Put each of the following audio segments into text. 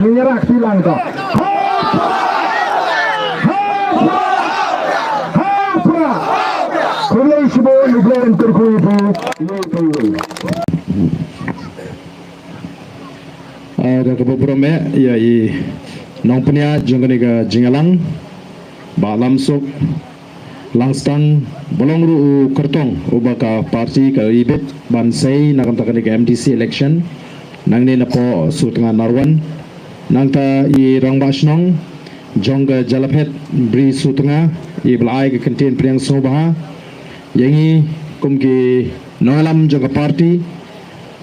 menyerah silang kau. Kulai sebuah negara terkuibu. Ada kebetulan ya nong punya jangka nega jingalang, balam sok, langsung bolong ru kertong ubaka parti keribet bansai nakam takkan nega MDC election, nang ni napo sultanga narwan, nang ta rang basnong, jangka jalapet beri sultanga belai ke kantin priang sobaha, yangi kumki nongalam jangka parti.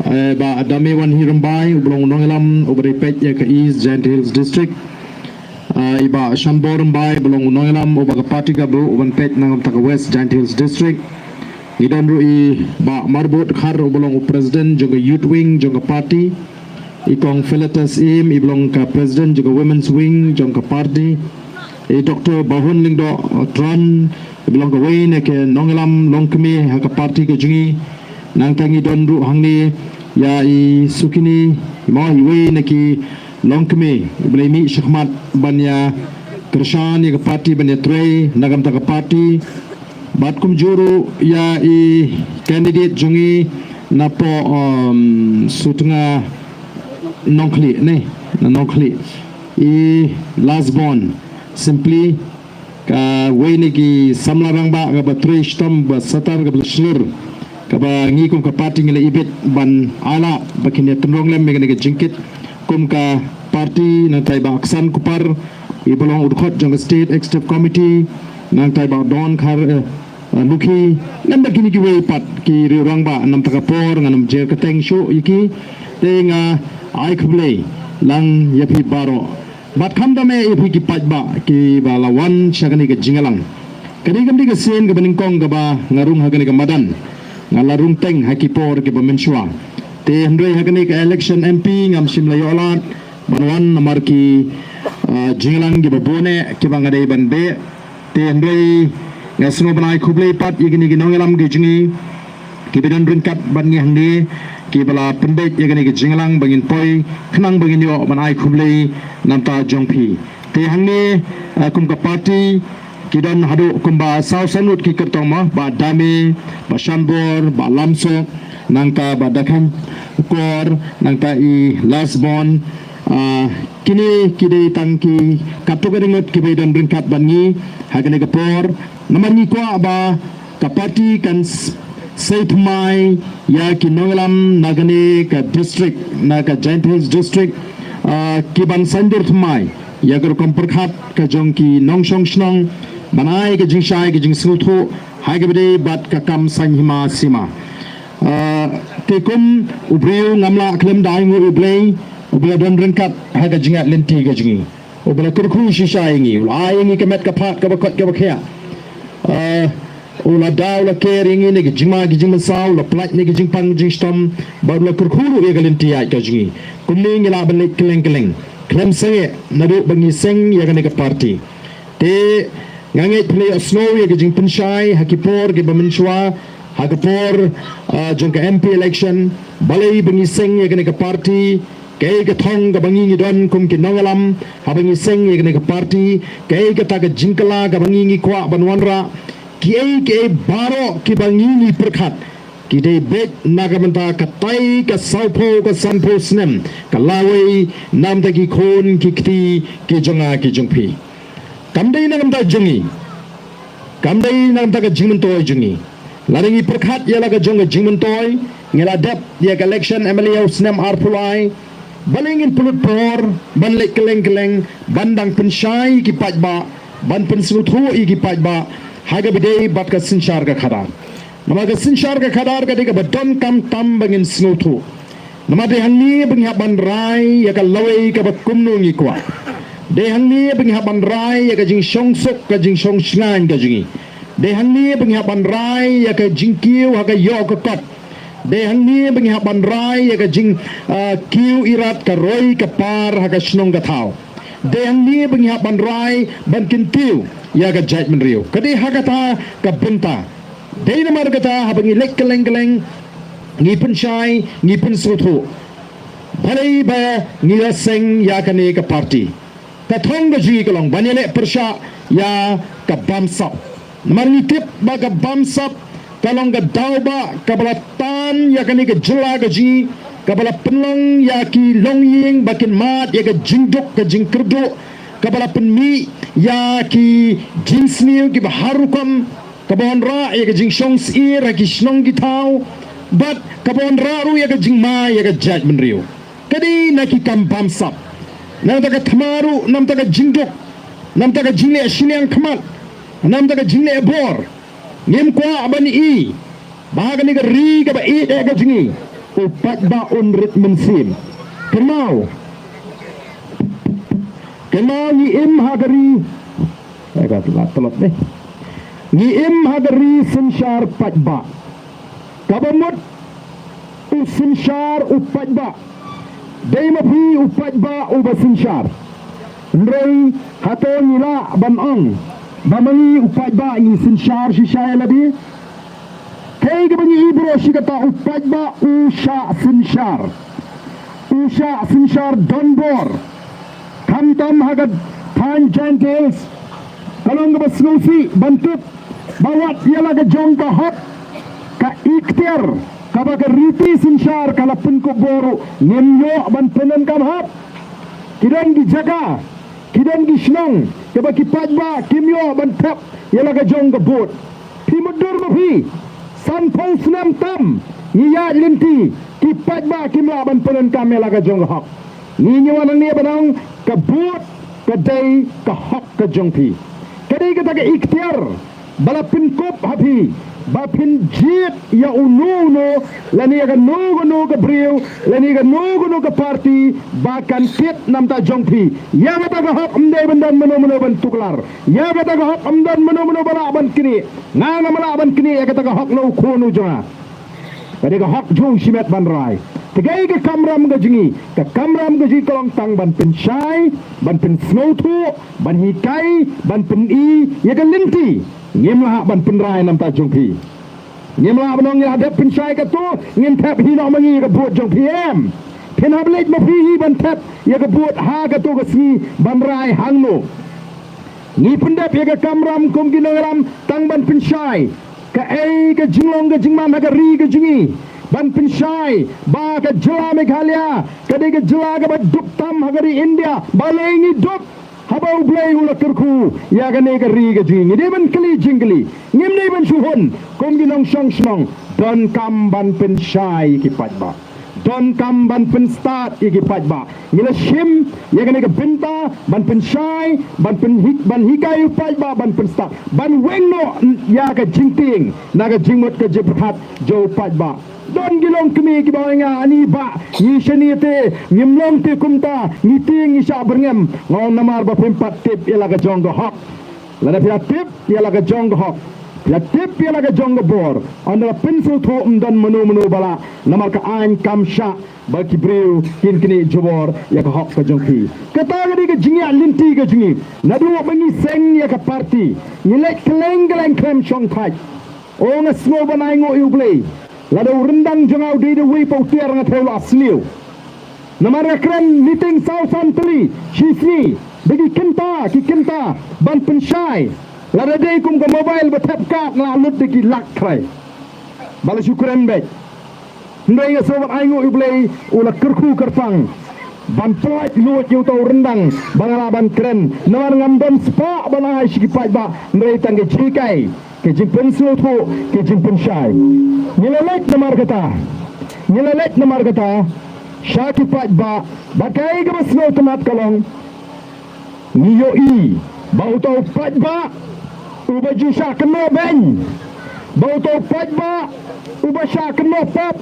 Ba adami wan hirambai ublong nongelam ubri pet ya ke East Giant Hills District iba shambor mbai ublong nongelam uba ke party gabu uban pet nangam tak West Giant Hills District idan rui ba marbot khar ublong president juga youth wing juga party ikong Philetus im iblong ka president juga women's wing juga party Dr. Bahun lingdo tran iblong ka wain ke nongelam longkemi ha ka party ke jungi nang tangi don ru hangni ya sukini mau iwe naki longkme blemi shahmat banya kershan ya parti banya trei nagam ta parti batkum juru ya candidate jungi napo sutunga nongkli ne na nongkli last born simply ka we naki samlarang ba ga batrei stam ba satar ga blur kaba ngi kum ka parti ngila ibet ban ala bakine tenrong lem megane jingkit kum ka parti nang tai ba aksan kupar ibolong udkhot jong state executive committee nang tai ba don khar lukhi nam bakini ki we pat ki rirang ba nam takapor nganam jer kateng shu iki tenga ai khuble lang yapi baro bat kham da me ipi ki pat ba ki balawan shagani ke jingalang kadi gamdi ke sen ke beningkong ke ba ngarung hagani ke madan ngalarung teng hakipor ke pemensua te handoi hakani ke election MP ngam simla yolat banwan namar ki jinglang ke babone ke bangadai banbe te handoi ngasno banai khublei pat yegini ke nongelam ke jingi ke bedan ringkat bangi hangni ke bala pendek yegini ke jinglang bangin poi khnang bangin yo banai khublei namta jongpi te hangni kum ka party kidan hadu kumba sausanut ki kertoma ba dame ba shambor ba lamsok nangka ba dakhan kor nangka last born kini kide tangki kapogeringot ki bedan ringkat bangi hagane kapor namangi ko ba kapati kan safe mai ya ki nongalam nagane ka district naga Giant Hills district ki ban sandur mai ya gar komperkhat ka jongki nongsong snong banai ke jing shai ke jing sulthu hai ke bade bat ka kam san hima sima te kum ubriu ngamla klem dai ngu ublei ubla don rengkat ha ka jingat lenti ke jingi ubla kurkhu shi shai ngi ula ngi ke met ka phat ka bakot ka bakhya ula daw la ke ringi ne ke jingma ke jing saw la plat ne ke jing pang jing stom ba la kurkhu ru ke lenti ai ka jingi kumni ngi la balik keleng keleng klem sange nadu bangi seng ya ka ne ka party te nganget play a snow ya jing penshai hakipor ke bamenswa hakipor jong ka MP election balai bangi seng ya ke party ke thong ga bangi ngi don kum ke nongalam ha bangi seng ya ke party ke ta ga jingkala ga bangi ngi kwa banwanra ke baro ke bangi ngi perkhat ki de bet nagamanta ka tai ka saupo ka sanpo snem ka lawai nam da ki khon ki kti ki jonga ki jongpi kamdai nangam ta jungi kamdai nangam ta ka jingmen toy jungi laringi perkhat ya la ka jonga jingmen toy ngela dep ya ka election MLA snem arpulai balingin pulut por ban lek keleng keleng bandang penshai ki pajba ban pensuthu i ki pajba haga bidei bat ka sinchar ka khadar nama ka sinchar ka khadar ka de ka badon kam tam bangin snuthu nama de hanni bang ban rai ya ka lawai ka bakumnu ngi kwa de hanni bang ban rai ya ka jing shong sok ka jing shong shngan ka jingi de hanni bang ban rai ya ka jing kiu ha ka yo ka kot de hanni bang ban rai ya ka jing kiu irat ka roi ka par ha ka shnong ka thau de hanni bang ban rai ban kin kiu ya ka jait men riu ka de ha ka ta ka benta de na mar ka ta ha bang lek keleng keleng ngi pen shai ngi pen suthu balai ba ngira seng ya kani ka parti ta thong ga ji kalong banele persha ya ka bamsap marnitip ba ka bamsap kalong ga dauba kabalatan ya kani ka jela ga ji kabala penlong ya ki longying bakin mat ya ka jingduk ka jingkerdo kabala penmi ya ki jinsniu ki baharukam kabon ra ya ka jingshong sir ki shnong ki tau but kabon ra ru ya ka jingma ya ka judgment rio kadi naki kam bamsap nam taka thamaru nam taka jingduk nam taka jingle shiliang khamat nam taka jingle bor ngem kwa abani i bahagani ka ri ka ba i ka jingi upat ba unrit mensim kenau ni im hagari agak telot deh ni im hagari sinshar patba kabamut usinshar upat ba dai mafi upat ba uba sinshar ndrei hato nila banong bamani upat ba ni sinshar shishaya labi kay gabani ibro shikata upat ba usha sinshar donbor kamtam hagad tan jantils kalong gabas ngusi bantut bawat yala ga jong ka hot ka iktir kabaga riti sinshar kalapun ko boro nemyo ban penen kam hap kidan gi jaga kidan gi shnong kaba ki pajba kimyo ban tap yala ga jong ga bot pimudur mafi san pos nam tam niya linti ki pajba kimyo ban penen kam yala ga jong hap ni nyawan ni banang ka bot ka day ka hap ka jong pi kadai ka taga iktir balapin kop hapi bapin jit ya ununo lani ga no ga brio lani ga no ga party bakan kit nam ta jongpi ya mata ga hak amdai bandan mano ban tuklar ya mata ga hak amdan mano bala ban kini nga mala ban kini ya kata ga hak no khonu jona kadi ga hak jong simet ban rai tigai ga kamram ga jingi ka kamram ga ji kolong tang ban pin shai ban pin snotu ban hikai ban pin i ya ga linti ngimlah ban penrai nam ta jongpi ngimlah banong ya ada pensai ka tu ngin tap hi no mangi ka buat jongpi em pin hablet ma hi ban tap ya ka buat ha ka tu ka sni ban rai hangno ni pendap ya ka kamram kum ginaram tang ban pensai ka ai ka jinglong ka jingman ha ka ri ka jingi ban pensai ba ka jela meghalaya ka de ka jela ka ba dup tam ha ka ri India balengi dup habau blai ula kerku ya gane ga ri ga jing ni ban kli jingli ngim ni ban suhon kom ginong song snong don kam ban pen shai ki patba don kam ban pen start ki patba ngila shim ya gane ga binta ban pen shai ban pen hik ban hikai patba ban pen start ban wengno ya ga jingting na ga jingmot ka jibhat jo patba don gilong kami ki bawanga ani ba ni shenite ngimlong te kumta ni ting isha berngem ngong namar ba pempat tip ilaga jonggo hok lada pia tip ilaga jonggo hok ya tip ilaga jonggo bor andala pencil tho umdan manu bala namar ka an kamsha ba ki breu kin kini jobor ya ka hok ka jongki kata gadi ka jingi linti ka jingi nadu bangi seng ya ka party ni lek kleng klem chong thai o nga snow banai ngo ublei lada rendang jengau di wei pau tiar nga theu asliu namara kren meeting south antli shisni bagi kenta ban penshai lada dei kum ka mobile ba tap card la lut de ki lak krai bala syukuran be ndai nga sobat aingo ublei ula kerku kerpang ban poit luot yu tau rendang bangala ban kren namar ngam don spa bana shi pai ba ndai tangge chikai ke jimpen suatu ke jimpen syai nilalek namar kata syaki pat ba bakai ke masno temat kalong niyo i bau tau pat ba uba jusha kena ben bau tau pat ba uba sya kena pap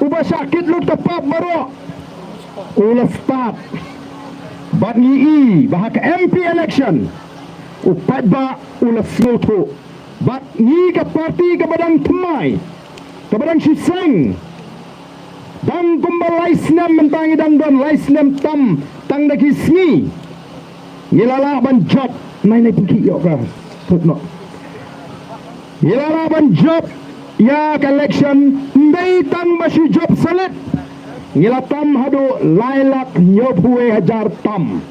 uba sakit lu tepap baru ula start bat ni i bahak MP election upat ba ula suatu bat ni ka parti ka badang temai ka badang siseng dang kumbal laisnam mentangi dang don laisnam tam tang daki sni ngilala ban job nai pinki yo ka footnote ngilala ban job ya ka election ndai tang bashi job salat ngilatam hadu lailak nyopue hajar tam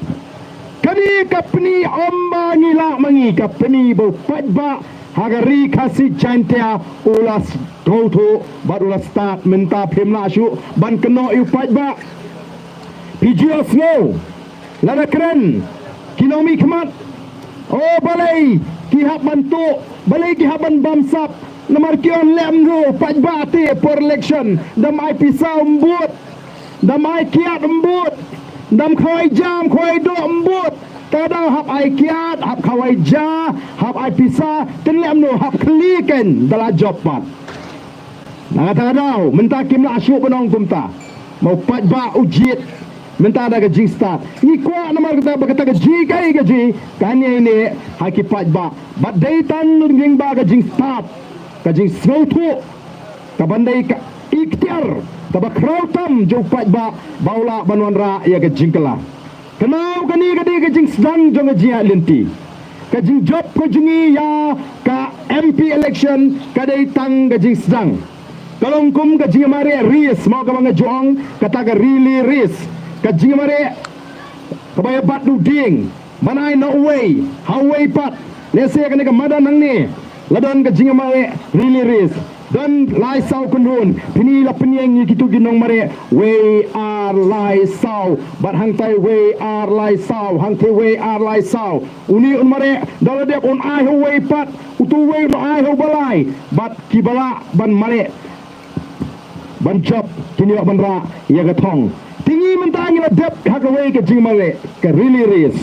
kani kapni omba ngila mangi kapni bo fajba hagari kasi chantia ulas toto barulas start menta phemla shu ban keno yu fajba pijios no lada keren kinomi khmat oh balai kihap bantu balai kihap ban bamsap nomor kion lem ro fajba te for election dam ai pisau mbut dam ai kiat mbut dam khoi jam khoi do mbut kadang hap ai kiat hap khoi ja hap ai pisa tenlem no hap kliken dala job pat nangata dau menta kim la syu benong kumta mau fajba ujit menta ada gajing start ni kwa nomor kita berkata gaji kai gaji kan ini haki fajba but daytan nging ba gajing start gajing snowtu kabandai ka ikhtiar taba krautam jo fajba baula banwanra ya gajing kala kenau kani gadi gajing sedang jo gajia lenti gajing job ko jungi ya ka MP election kadai tang gajing sedang kalong kum gajing mare ris mau ka mga juang kata ka really ris gajing mare kabaya bat du ding manai no way how way pat lese kani ka madan nang ni ladon gajing mare really ris dan lai sau kunrun pini la penyeng ni kitu ginong mare we are lai sau but hang tai we are lai sau hang te we are lai sau uni un mare dala dep on ai ho we pat utu we no ai ho balai but kibala ban mare ban job kini ban ra ya ga thong tingi mentang la dep ha ka we ka jing mare ka really ris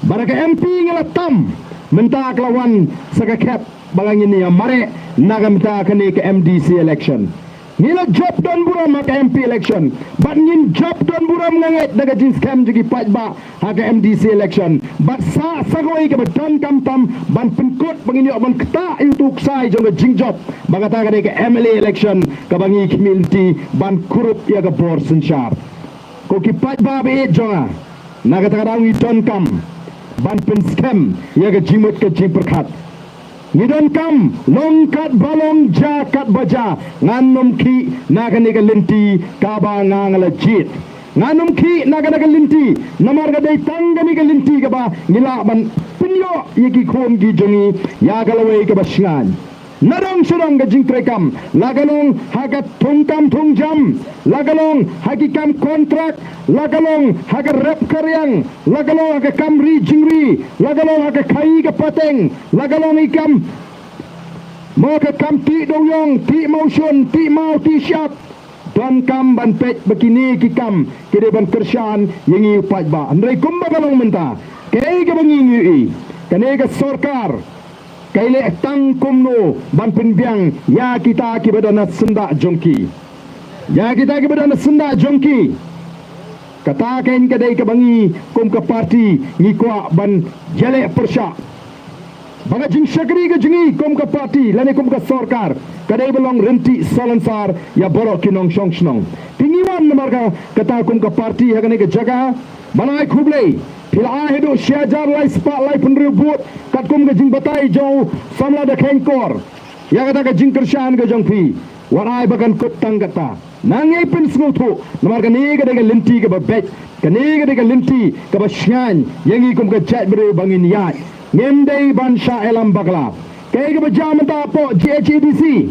baraka MP ngala tam menta klawan saka cap balangin ni mare nagamta kani ke MDC election nila job don buram ka MP election but nin job don buram nganget daga jin scam jigi pajba ha ka MDC election but sa sagoi ke don kam tam ban penkot bangini ban kta yutuk sai jong jing job bagata kani ke MLA election ka bangi community ban kurup ya ka bor senchar ko ki pajba be jonga nagata kadang don kam ban pen scam ya ka jimut ke jing perkhat Nidon kam long kat balong ja kat baja nganom ki nagani ka linti kaba ngangala jit nganom ki nagana ka linti namar ga dai tangani ka linti ka ba ngila ban pinyo yiki khom gi jongi ya galawai ka ba shingan narong surang ga jingtre kam lagalong haga thungkam thungjam lagalong hagi kam kontrak lagalong haga rep karyang lagalong haga kam ri jingri lagalong haga khai ga pateng lagalong ikam mo ka kam ti doyong ti motion ti mau ti shop don kam ban pet begini ki kam kide ban kershan yengi pajba andai kumba galong menta kei ga bangi ngi kane ga sarkar kaile tang kumno ban penbiang ya kita kibadana senda jongki ya kita kibadana senda jongki kata kain kadai ke bangi kum ke parti ngikwa ban jale persya banga jing syakri ke jingi kum ke parti lani kum ke sarkar kadai belong renti salansar ya borok kinong shong shnong tingiwan marga kata kum ke parti hagane ke jaga banai khublei Pila hidup syajar lai sepak lai penribut kat kum ke jing batai jauh samla da kengkor ya kata ke jing kershan ke jong pi warai bagan kut tang kata nangai pen smutu namar ke ni ke de linti ke babet ke ni ke de linti ke basyan yangi kum ke chat bre bangin yat ngemdei ban sha elam bagla ke bajam ta po GHEDC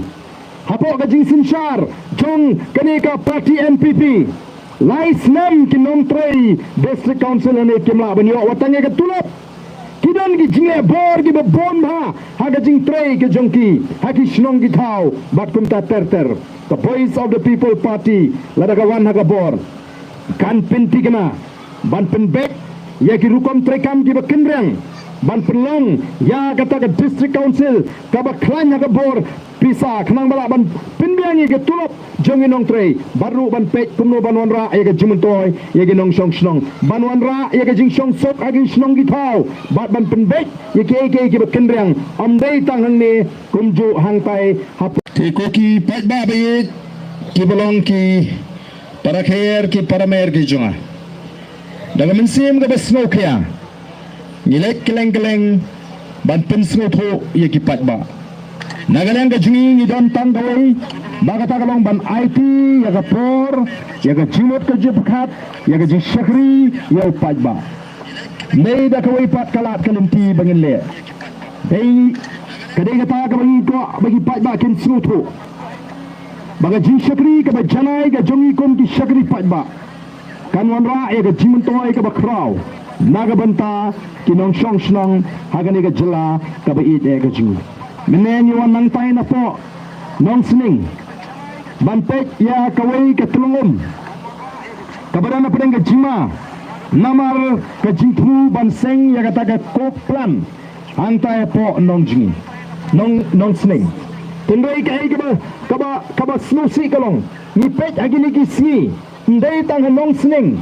hapo ke jing sinchar jong ke ni ka parti MPP Lai senam kinom trei district council ane kimla banyo watangnya ketulap kidan ki jinge bor ki bebon ha haga jing trei ke jongki haki shnong ki thau bat kumta terter the voice of the people party lada kawan haga bor kan pinti kena ban penbek ya ki rukom trekam ki bekendreng ban penlong ya kata ke district council ka baklan haga bor pisa kenang bala ban pinbiangi ke tulap jongi nong trei baru ban pet kumno banwan ra ya ke jimuntoy ya ke nong shong shnong banwan ra ya ke jing shong sok agin shnong gi thau bat ban penbek ya ke bekendreng amdei tang hang ne kumju hang pai hap te ko ki pajba be ki belong ki para khair ki paramer ki jonga daga mensim ga besno kya ngilek keleng ban pen sno tho ya ki pajba Nagalang ka jungi ni don tang kawai baga tagalong ban IT yaga por yaga jimot ka jibkat yaga ji syakri ya upaj ba nei da kawai pat kalat kalimti bangin le dei kadai kata ka bagi ko bagi paj ba kin snutu baga ji syakri ka ba janai ka jongi kom ki syakri paj ba kan wanra yaga jimentoi ka ba kraw naga banta kinong syong snong hagani ka jela ka ba it yaga jingu menen yuan nang tai na po nong sning banpek ya kawai ke telungum kabadan apa dengan jima namar ke jingtu banseng ya kata ke koplan antai po nong jingi nong sning tendai ke kaba snusi kalong ni pek agini kisni ndai tang nong sning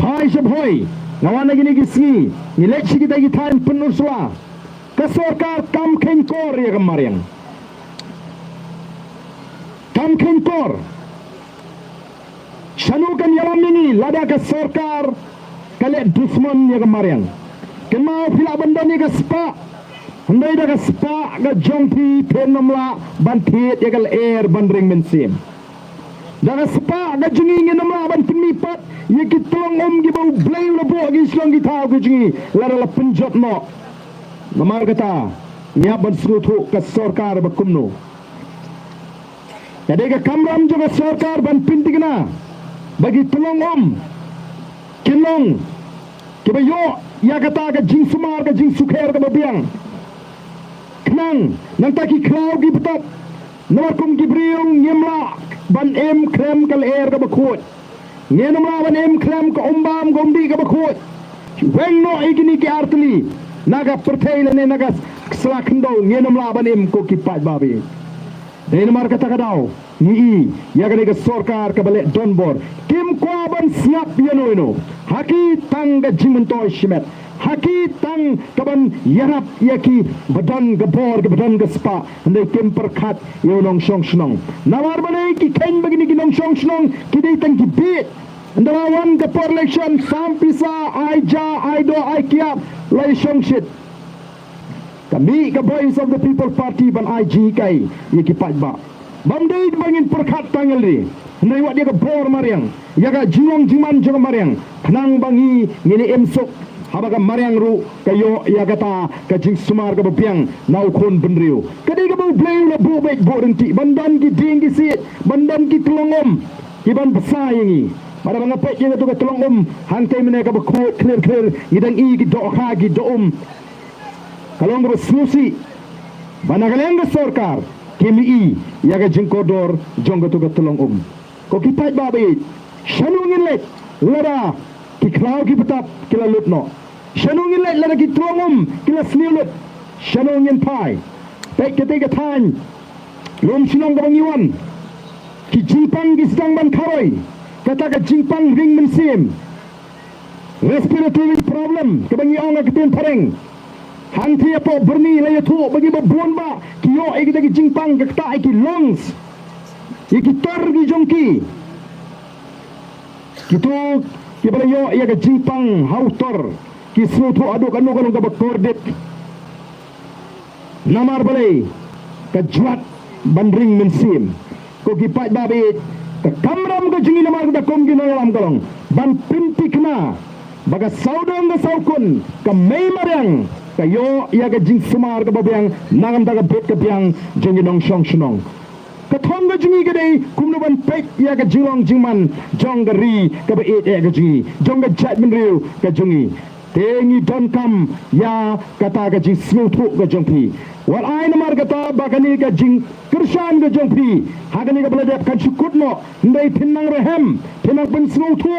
pai shbhoi ngawan agini kisni ni lechi kita gitan penuswa ke sarkar kam ken kor ya kemarin kam kentor shanukan yalam ini lada ke sarkar kale dusman ya kemarin kemau pila benda ni ke spa hendai dah ke spa ke jongpi penamla bantit ya kal air bandring mensim dah ke spa ke jengi ngenamla ban penipat ya kitong ki bau blay lebo gi slong ki tau ke jengi lada la penjot no namar kata niap ban surutu ke sarkar bakumno jadi ke kamram juga sarkar ban pintigna bagi tolong kinong kibayo ya kata ke jing sumar ke jing sukher ke babiang kenang nang taki klau gi betap nomor kum gi briung nyemla ban em krem kal air ke bakut ngenamla ban em krem ke umbam gomdi ke bakut wengno igini ki artli naga perthaile ne naga selakndo ngenamla ban em ko ki paj babi Dahil mar kata kadau ni ya kani ke sarkar ke balik donbor kim kwa ban siap yano ino haki tang ke jimentoy shimet haki tang kaban yarap yaki badan ke bor ke badan ke spa ndai kim perkat yo nong shong snong nawar banai ki ken begini ki nong shong snong ki dei tang ki bit ndalawan ke por election sampisa aija aido aikiap lai shong shit kami ke Voice of the People Party ban IG kai ye ki pajba bandai bangin perkat tangal ri ndai wat dia ke bor mariang ya ga jiwang jiman jong mariang khnang bangi ngini emsok habaga mariang ru kayo ya kata ka jing sumar ka bapiang nau khon benriu kadai ka bau bleu la bu bek bo renti bandan ki ding ki sit bandan ki telongom ki ban besar yangi pada mengapek ye tu ka telongom hantai mene ka bakut clear ngidang i ki do kha ki do kalau nggak solusi, mana kalian ke sarkar, KMI, ya ke jengkodor, jonggo tu ke tolong Kau kipat babi, shanungin let, lada, kiklau kipetap, kila lutno, shanungin let, lada kitolong kila sniulut, shanungin pai, pek ketika tan, lom sinong kebangiwan, ki jingpang ki sedang ban karoi, kata ke jingpang ring mensim, respiratory problem, kebangiwan ketin pareng. Hanti apa berni laya tu bagi berbuan ba kiyo iki dagi jingpang kata iki lungs iki tor gi jongki kitu ki bala yo ya ga jingpang hautor ki srutu aduk anu kan ga bakordit namar balai ka juat bandring mensim ko ki pat babi ka kamram ga jingi namar ga kom gi nalam kalong ban pintikna baga saudong ga saukun ka mei mariang kayo ya ga jing sumar ka babyang nangam daga bet ka byang jingi nong shong shnong ka thong ga jingi ga dei kumno ban pek ya ga jingong jingman jong ga ri ka ba et ga jingi jong ga chat min riu ka jingi tengi don kam ya kata ga jing smutu ga jongpi wal ai namar kata bakani ga jing kirshan ga jongpi hagani ga bladep kan shukutno ndai thinnang rehem thinnang pun smutu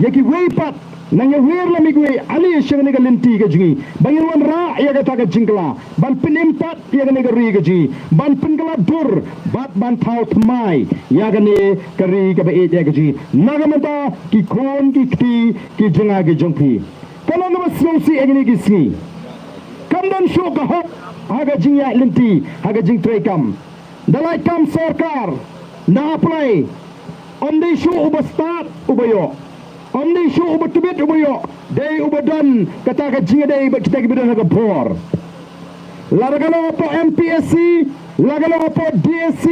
yaki weipat nang wer la migwe ali shengni ga lenti ga jingi bangirwan ra ya ga ta ga jingla ban penimpat ya ga ne ga ri ga ji ban pengla dur bat ban thau thmai ya ga ne ka ri ga ba e ga ji nagamata ki khon ki ki jinga ga jongpi kalau nama solusi egni gi si kamdan sho ka hok aga jingya lenti aga jing tray kam dalai kam sarkar na apply onde sho ubastat ubayo Omni shu ubatubit ubayo day ubadan kata ka jinga day but kita gibidan ka por laragalo po MPSC lagalo po DSC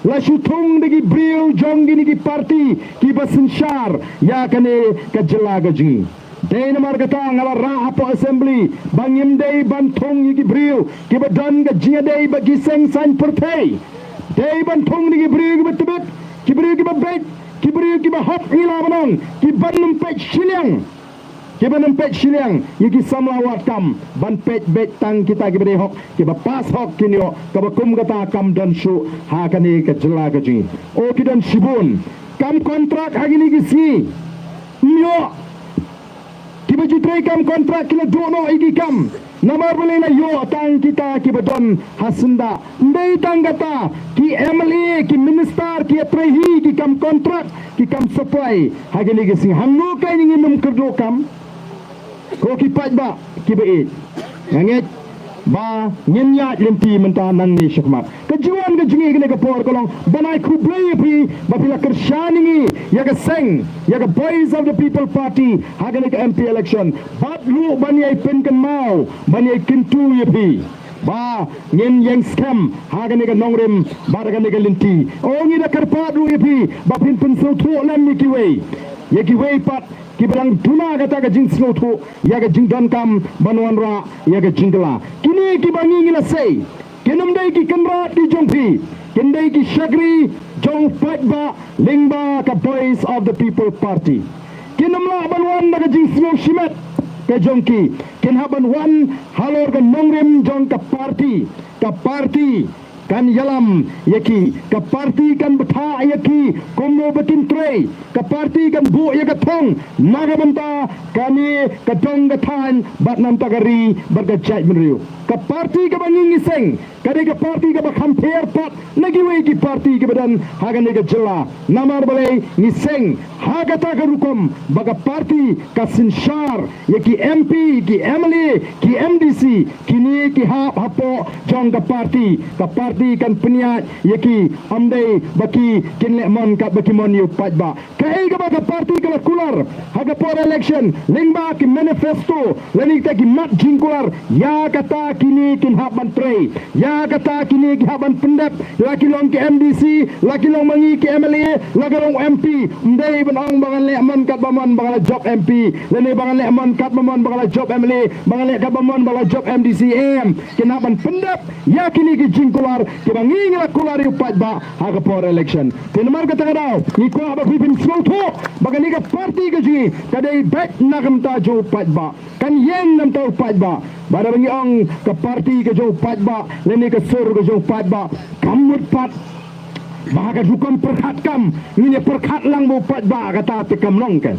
la syutung digi bril jong gini ki parti ki basensyar ya kane kajelaga jingi dei namar kata ngala ra po assembly bangim dei bantung ki bril ki badan ga jinga dei bagi seng san pertai dei bantung digi bril ki betebet ki bril ki babet ki bril ki bahop ngila manong ki banum pet siliang kita nempet siliang, yaki samlawat kam, ban pet bet tang kita kita hok, kita pas hok kini hok, kita kum kata kam dan shu, hakani kejela kejing. Oh kita sibun, kam kontrak hari ni kisi, mio, kita jutrai kam kontrak kita dono iki kam, namar boleh na yo tang kita kita don hasunda, ndai tang kata, ki MLA, ki minister, ki atrehi, ki kam kontrak, ki kam supply, hari ni kisi, hamno kai ni num kerdo kam. Ko kipat ba kibai nganget ba nyenya lenti menta nang ni syakmat kejuan ke jingi kene ke por kolong banai kublai pi ba pila kershani ni ya ke seng ya ke boys of the people party hagane ke MP election bat lu baniai pen kan mau baniai kintu ya pi ba nyen yang scam hagane ke nongrim ba hagane ke lenti oh ni da kerpat lu ya pi ba pin pun so thu lam ni kiwei ya kiwei pat kiberang tuna kata ke jing slotu ya ke jing dan kam banuan ra ya ke jingla kini kibangi ngila sei kenam dai ki kenra di jongpi kendai ki shagri jong fatba lingba ka boys of the people party kenam la banuan na ke jing slo shimet ke jongki ken haban wan halor ke nongrim jong ka party kan yalam yaki ka parti kan betha yaki komno betin trei ka parti kan bu ya ka thong naga banta kani ka dong ka than bat nam tagari bar ka chai menriu ka parti ka bangi seng kade ka parti ka bakham pher pat nagi we ki parti ka badan hagan ka jela namar balai ni seng hagata ka rukom baga parti ka sinshar yaki MP ki MLA ki MDC kini ki hapo jong ka parti kan peniat yaki amdai baki kinle mon kat baki mon yu patba kai ka baga parti kala kular haga por election lingba ki manifesto lani ta ki mat jingkular ya kata kini kin haban trei ya kata kini ki haban pendap laki long ki MDC laki long mangi ki MLA laki long MP mdai benong bangan le mon kat bamon bangal job MP lani bangan le mon kat bamon bangal job MLA bangal le kat bamon bangal job MDC AM kin haban pendap ya kini ki jingkular ki bangi ngila kular yu patba haga por election tinamar kata kadao ni ko aba pipin sloto bagani ka parti ka ji kadai bet nagam ta jo patba kan yen nam ta patba bara bangi ong ka parti ka jo patba leni ka sur ka jo patba kamut pat bahaga hukum perkhat kam ni perkhat lang bo patba kata te kam long kan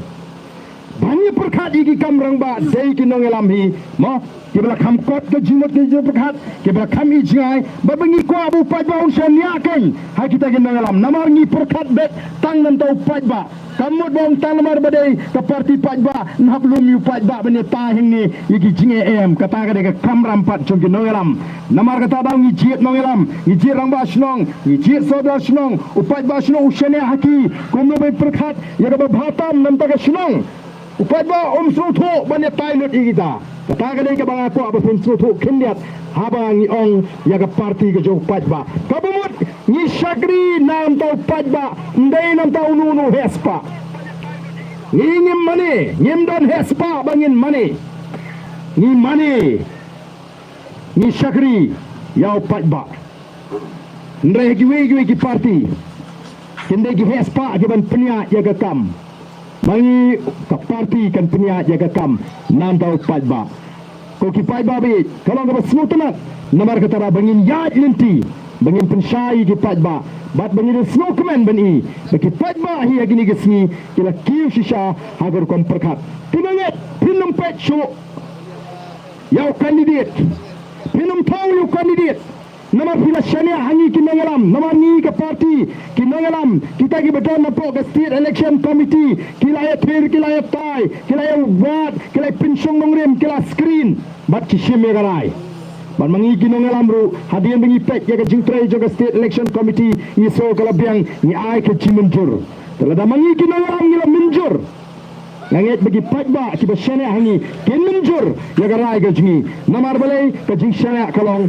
banyak perkhat iki kam rang ba dei ki nong elam hi mo kibla kham kot ke jimot ke jo perkhat kibla kham i jingai ba bangi ko abu patba un senia kan ha kita ki nong elam namar ni perkhat bet tang nam tau patba kamut bong tang namar badai ke parti patba nap lum yu patba bene ta hing ni iki jinge em kata ka de kam ram pat jong ki nong elam namar kata bang ni jiet nong elam ni jiet rang ba snong ni jiet soda snong upat ba snong usene haki kumno be perkhat ya ka ba bhatam nam ta ka snong upat ba srutu bane pilot kita kata ka de ka bang ako aba pun srutu kindiat habang ni ong ya ka parti ka jo upat ba kabumut ni shagri nam ta upat ba ndai nam ta unu hespa ni ngim mane ngim don hespa bangin mane ni mane ni shagri ya upat ba ndai ki parti kende ki hespa ke ban penia ya ka kam bangi ka parti kan penia jaga kam nam tau patba ko ki patba be kalau ka smutana namar ka tara bangin yat lenti bangin pensyai ki patba bat bangin snowman bani ki patba hi agini gesni kila kiu shisha agar kon perkat tinanget pinum pecho yau kandidat pinum tau yu kandidat namar pila syania hangi kinangalam namar ni ke parti kinangalam kita ki betul nampak ke state election committee kila ya thir kila ya tai kila ya wat kila pensong nongrim kila screen bat ki shime garai ban mangi kinangalam ru hadian bengi pek ya ke jingtrai jo ke state election committee ni so kala biang ni ai ke chimunjur telada mangi kinangalam ngila minjur nganget bagi patba ki besyania hangi kin minjur ya garai ke jingi namar balai ke jing syania kalong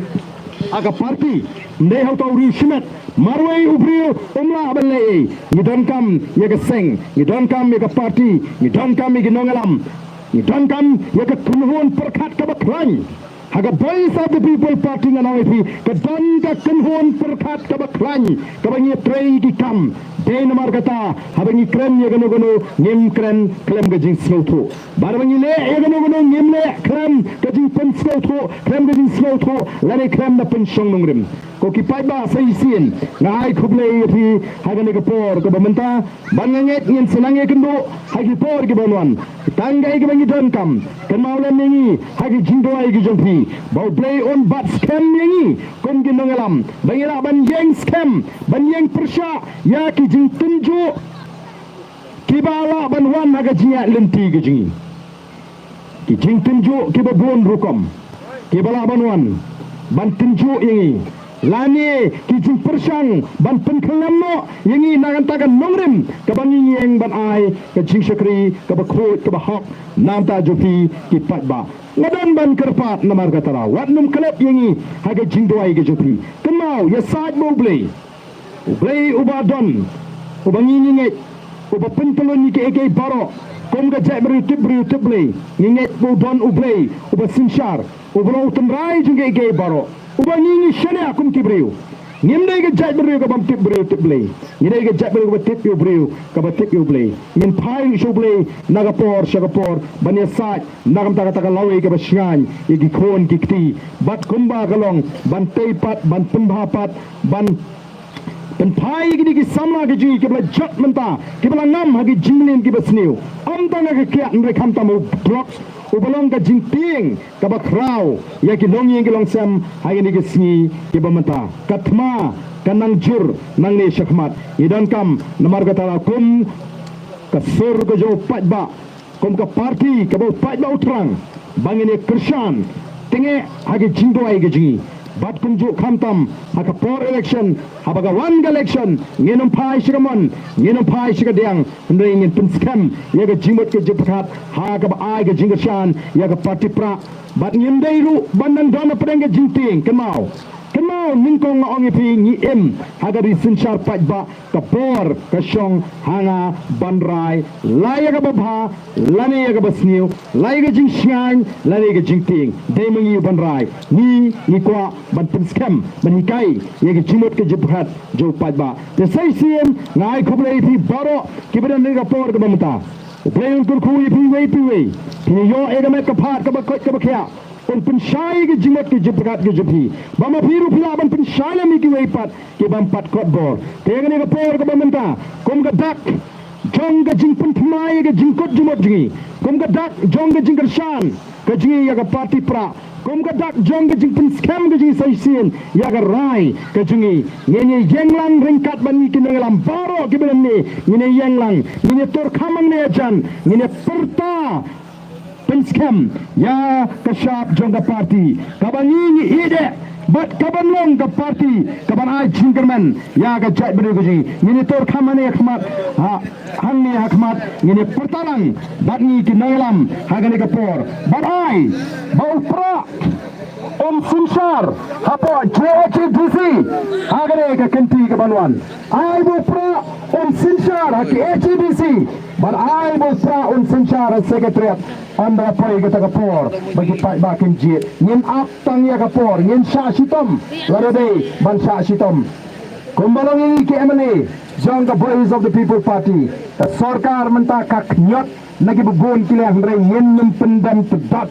aga parti ne hau tau ri shimet marwai ubrio umla balai ni don kam ya ga seng ni don kam ya ga parti ni don kam ya ga nongalam ni don kam ya ga kunhon perkhat ka baklan haga voice of the people party na nawi ka don ka kunhon perkhat ka baklan ka bangi trei ki kam den mar kata habangi krem ya gano gano ngem krem ga jing slow barbangi le ya gano gano ngem le krem ka jing pen slow krem ga jing slow lani krem na pen shong nongrim ko ki pai ba sai sin ngai khuble thi hagani ka por ko bamanta banganget ngin senange kendo hagi por ki bonwan tanggai ki bangi don kam kan maulen ningi hagi jingdoi ki jongpi bau play on bat scam ningi kon ki nongalam bangira ban yeng scam ban yeng persya ya ki jing tunju ki bala ban wan haga jinga lenti ki jingi ki jing tunju ki babon rukom ki bala ban wan ban tunju ingi lani ki jing persang ban penkelamno yangi nagantakan nongrim kabangi yang ban ai ka jing syakri ka bakhot ka bahok namta jopi ki patba ngadan ban kerpat namar katara watnum kelep yangi haga jing doai ke jopi kemau ya saj mo blay ubadon ubangi nginget uba pentelon ni ke baro kom ga jai bru tiblay nginget budon ublay uba sinshar ubro utmrai jung ke baro ubangi ni shane akum kibriu nimdai ga jai bru ka bam tiblay nimdai ga jai bru ka tip yo bru ka ba tip yo blay min pai shu blay nagapor shagapor banya saj nagam ta lawe ka ba shngan igi khon kikti bat kumba galong ban teipat ban pumbhapat ban pen pai gini ki samla ki ji ki bla jot menta ki bla ngam hagi jinglin ki basniu am tanga ke kya ndre kham tamu blocks ubalong ka jingting ka ba kraw ya ki long yeng ki long sam hagi ni ki sngi ki ba menta katma kanang jur nang ne shakmat idan kam namar ka tala kum ka sur ko jo patba kum ka parti ka ba patba utrang bangine krishan tenge hagi jingdo ai ki ji bat kunjuk khamtam haka por election habaga one election ngenum pai shigamon ngenum pai shigadiang ndre ngin pun scam yaga jimot ke jiphat haga ba ai ga jingashan yaga party pra bat ngin deiru bandan dona preng ga jinting kemau ningkong ong ipi ngi em haga risin shar pajba ka por ka shong hanga banrai laya ga babha lani ga basniu laya ga jing shan lani ga jingting demangi banrai ni kwa ban pun scam ban kai yaga jimot ke jiphat jo pajba te sai sim ngai khoble ipi baro kibadan ni ga por ga bamta Playon kurku ipi wei pini yo ega met ka phat ka ba kya un pensyai ke jimot ke jipkat ke jipi bama piru pila ban pensyai mi ki weipat ke bam pat kot bor tegane ke por ke bamenta kom ga dak jong ga jing pun thmai ke jingkot jimot jingi kom ga dak jong ga jing shan ke jingi ya ga party pra kom ga dak jong ga jing pun scam ke jingi sai sin ya ga rai ke jingi nyenye yenglang ringkat ban ni ki ngelam baro ke ben ni nyenye yenglang nyenye tor khamang ne jan nyenye perta penskem ya kasyap jongga parti kabangi ide bat kabanlong ka parti kaban ai jingerman ya ga jat beru ji ni tor khamane khmat ha hanni hakmat ni pertalang bat ni kinalam hagani kapor bat ai bau pra Sinshar hapo JHDC agare ka kenti ka banwan ai bo pra Sinshar ha HDC but ai bo pra Sinshar secretariat anda pai ka kapor bagi pai ba kenji ngin aptang ya kapor ngin sha sitom larade ban sha sitom kumbalong ini ke MNA John the Voice of the People Party sarkar menta ka knyot nagi bugon kilang re ngin pendam tedat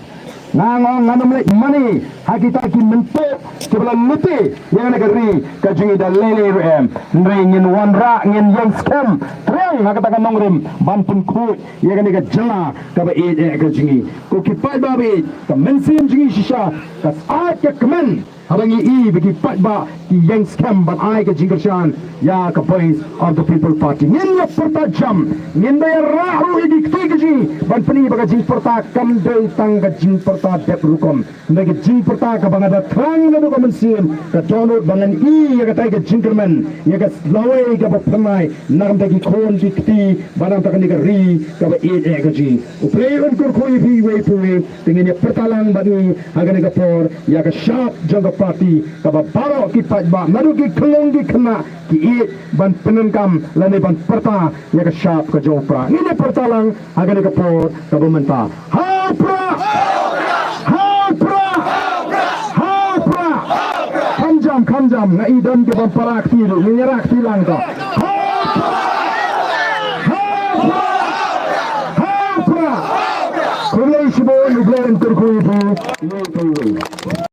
nganam le money hakita ki mento kebala luti yang negeri kajungi da lele rem ngin wanra ngin yang scam treng hakata ka nongrim banpun khu yang nega jala ka ba e kajungi ko ki pai ba be ka mensin jingi shisha ka a ke kmen habangi I bagi patba ki yang scam ban ai ka jingershan ya ka Voice of the People Party ngin ya perta jam ngin da rahu idi kiji ban pani baga jing perta kam dei tang ga jing perta dep rukom nega jing perta ka banga da thrang na ko mensin ka download bangan I ya ka tai ka jingerman ya ka lawe ka ba phamai nagam da ki khon dikti banam ta ka ni ka ri ka ba e ka ji u play on kur khoi bi we pu tingin ya perta lang bani agane ka por ya ka sharp jang parti kaba baro ki pajba nadu ki kelong ki kena ki it ban penengkam lane ban perta ya ka syap ka jopra ni ne pertalang agane ka por kaba menta hapra hapra hapra kamjam na idan ke ban parak ti ni nyerak ti lang ka Kulay sibo, naglaran turko ipo, ipo.